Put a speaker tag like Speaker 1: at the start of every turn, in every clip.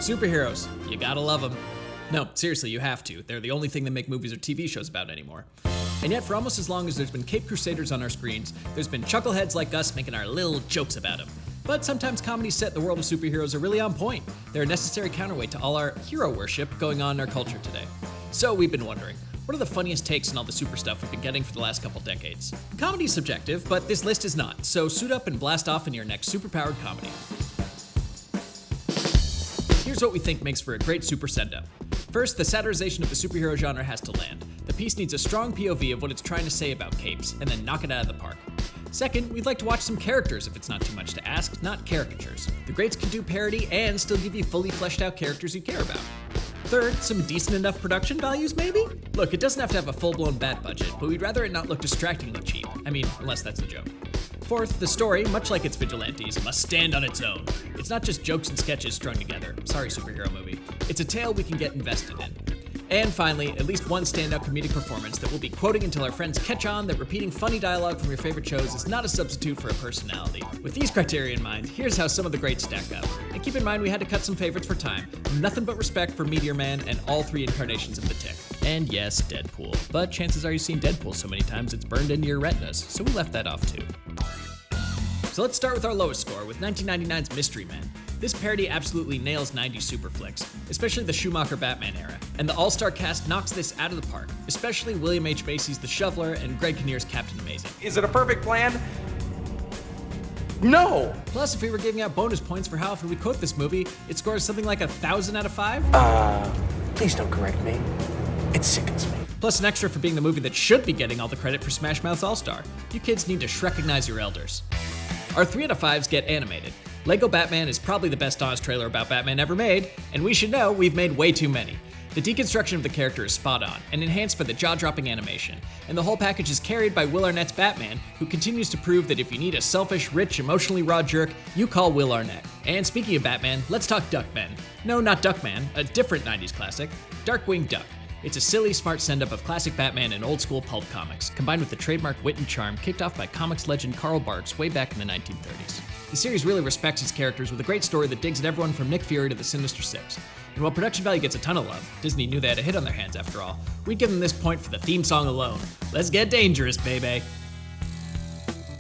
Speaker 1: Superheroes, you gotta love them. No, seriously, you have to. They're the only thing that make movies or TV shows about anymore. And yet, for almost as long as there's been Cape Crusaders on our screens, there's been chuckleheads like us making our little jokes about them. But sometimes comedies set in the world of superheroes are really on point. They're a necessary counterweight to all our hero worship going on in our culture today. So we've been wondering, what are the funniest takes on all the super stuff we've been getting for the last couple decades? Comedy's subjective, but this list is not, so suit up and blast off into your next superpowered comedy. Here's what we think makes for a great super send-up. First, the satirization of the superhero genre has to land. The piece needs a strong POV of what it's trying to say about capes, and then knock it out of the park. Second, we'd like to watch some characters if it's not too much to ask, not caricatures. The greats can do parody and still give you fully fleshed out characters you care about. Third, some decent enough production values maybe? Look, it doesn't have to have a full-blown bad budget, but we'd rather it not look distractingly cheap. I mean, unless that's the joke. Fourth, the story, much like its vigilantes, must stand on its own. It's not just jokes and sketches strung together. Sorry, superhero movie. It's a tale we can get invested in. And finally, at least one standout comedic performance that we'll be quoting until our friends catch on that repeating funny dialogue from your favorite shows is not a substitute for a personality. With these criteria in mind, here's how some of the greats stack up. And keep in mind we had to cut some favorites for time. Nothing but respect for Meteor Man and all three incarnations of the Tick. And yes, Deadpool. But chances are you've seen Deadpool so many times it's burned into your retinas, so we left that off too. So let's start with our lowest score, with 1999's Mystery Men. This parody absolutely nails 90s super flicks, especially the Schumacher Batman era, and the all-star cast knocks this out of the park, especially William H. Macy's The Shoveler and Greg Kinnear's Captain Amazing.
Speaker 2: Is it a perfect plan? No!
Speaker 1: Plus, if we were giving out bonus points for how often we quote this movie, it scores something like 1,000 out of 5?
Speaker 2: Please don't correct me. It sickens me.
Speaker 1: Plus an extra for being the movie that should be getting all the credit for Smash Mouth's All-Star. You kids need to Shrekignize your elders. Our 3 out of 5s get animated. Lego Batman is probably the best honest trailer about Batman ever made, and we should know we've made way too many. The deconstruction of the character is spot on, and enhanced by the jaw-dropping animation, and the whole package is carried by Will Arnett's Batman, who continues to prove that if you need a selfish, rich, emotionally raw jerk, you call Will Arnett. And speaking of Batman, let's talk Duckman. No, not Duckman, a different 90s classic, Darkwing Duck. It's a silly, smart send-up of classic Batman and old-school pulp comics, combined with the trademark wit and charm kicked off by comics legend Karl Barks way back in the 1930s. The series really respects its characters with a great story that digs at everyone from Nick Fury to the Sinister Six. And while production value gets a ton of love, Disney knew they had a hit on their hands after all, we'd give them this point for the theme song alone. Let's get dangerous, baby!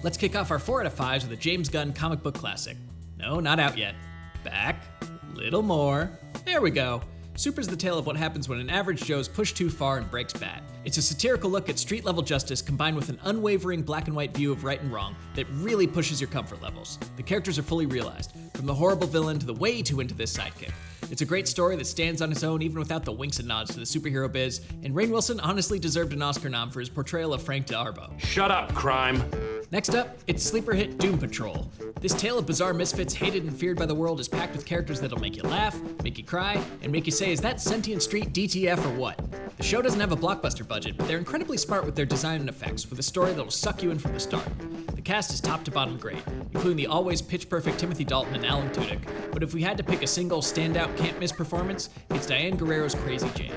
Speaker 1: Let's kick off our 4 out of 5s with a James Gunn comic book classic. No, not out yet. Back. Little more. There we go. Super's the tale of what happens when an average Joe's pushed too far and breaks bad. It's a satirical look at street-level justice combined with an unwavering black and white view of right and wrong that really pushes your comfort levels. The characters are fully realized, from the horrible villain to the way too into this sidekick. It's a great story that stands on its own even without the winks and nods to the superhero biz, and Rainn Wilson honestly deserved an Oscar nom for his portrayal of Frank Darbo.
Speaker 2: Shut up, crime.
Speaker 1: Next up, it's sleeper hit Doom Patrol. This tale of bizarre misfits hated and feared by the world is packed with characters that'll make you laugh, make you cry, and make you say, is that sentient street DTF or what? The show doesn't have a blockbuster budget, but they're incredibly smart with their design and effects, with a story that'll suck you in from the start. The cast is top to bottom great, including the always pitch-perfect Timothy Dalton and Alan Tudyk, but if we had to pick a single standout can't-miss performance, it's Diane Guerrero's Crazy Jane.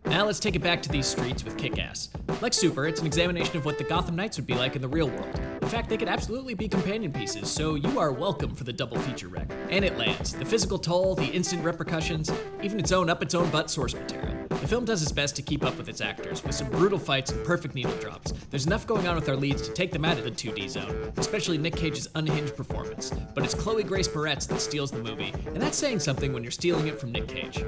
Speaker 1: Now let's take it back to these streets with Kick-Ass. Like Super, it's an examination of what the Gotham Knights would be like in the real world. In fact, they could absolutely be companion pieces, so you are welcome for the double feature wreck. And it lands. The physical toll, the instant repercussions, even its own up-its-own-butt source material. The film does its best to keep up with its actors, with some brutal fights and perfect needle drops. There's enough going on with our leads to take them out of the 2D zone, especially Nick Cage's unhinged performance. But it's Chloe Grace Moretz that steals the movie, and that's saying something when you're stealing it from Nick Cage.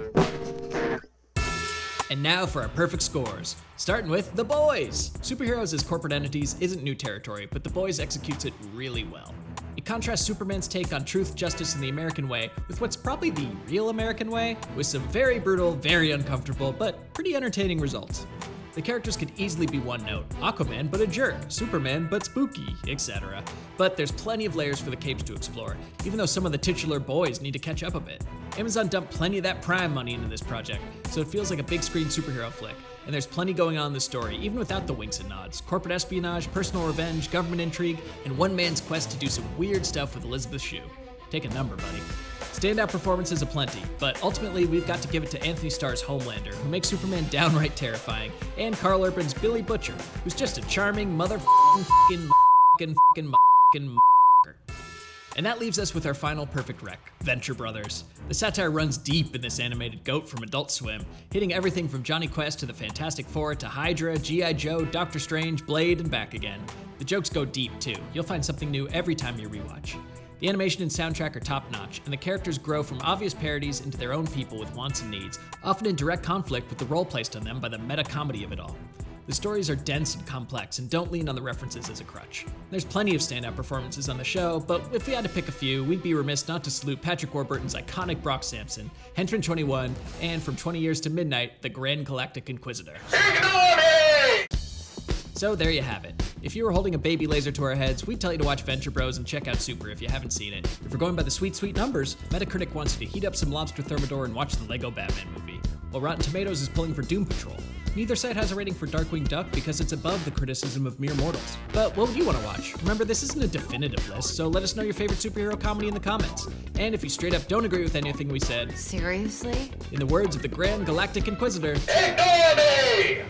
Speaker 1: And now for our perfect scores, starting with The Boys! Superheroes as corporate entities isn't new territory, but The Boys executes it really well. It contrasts Superman's take on truth, justice, and the American way with what's probably the real American way, with some very brutal, very uncomfortable, but pretty entertaining results. The characters could easily be one note, Aquaman but a jerk, Superman but spooky, etc. But there's plenty of layers for the capes to explore, even though some of the titular boys need to catch up a bit. Amazon dumped plenty of that Prime money into this project, so it feels like a big screen superhero flick, and there's plenty going on in the story, even without the winks and nods. Corporate espionage, personal revenge, government intrigue, and one man's quest to do some weird stuff with Elizabeth Shue. Take a number, buddy. Standout performances aplenty, but ultimately we've got to give it to Anthony Starr's Homelander, who makes Superman downright terrifying, and Carl Urban's Billy Butcher, who's just a charming motherfucking And that leaves us with our final perfect rec, Ventrue Bros. The satire runs deep in this animated goat from Adult Swim, hitting everything from Johnny Quest to the Fantastic Four to Hydra, G.I. Joe, Doctor Strange, Blade, and back again. The jokes go deep too. You'll find something new every time you rewatch. The animation and soundtrack are top-notch, and the characters grow from obvious parodies into their own people with wants and needs, often in direct conflict with the role placed on them by the meta-comedy of it all. The stories are dense and complex and don't lean on the references as a crutch. There's plenty of standout performances on the show, but if we had to pick a few, we'd be remiss not to salute Patrick Warburton's iconic Brock Sampson, Henchman 21, and from 20 Years to Midnight, the Grand Galactic Inquisitor. So there you have it. If you were holding a baby laser to our heads, we'd tell you to watch Ventrue Bros and check out Super if you haven't seen it. If we're going by the sweet, sweet numbers, Metacritic wants you to heat up some lobster thermidor and watch the Lego Batman movie, while Rotten Tomatoes is pulling for Doom Patrol. Neither site has a rating for Darkwing Duck because it's above the criticism of mere mortals. But what would you want to watch? Remember, this isn't a definitive list, so let us know your favorite superhero comedy in the comments. And if you straight up don't agree with anything we said,
Speaker 3: seriously?
Speaker 1: In the words of the Grand Galactic Inquisitor,
Speaker 4: Ignore me!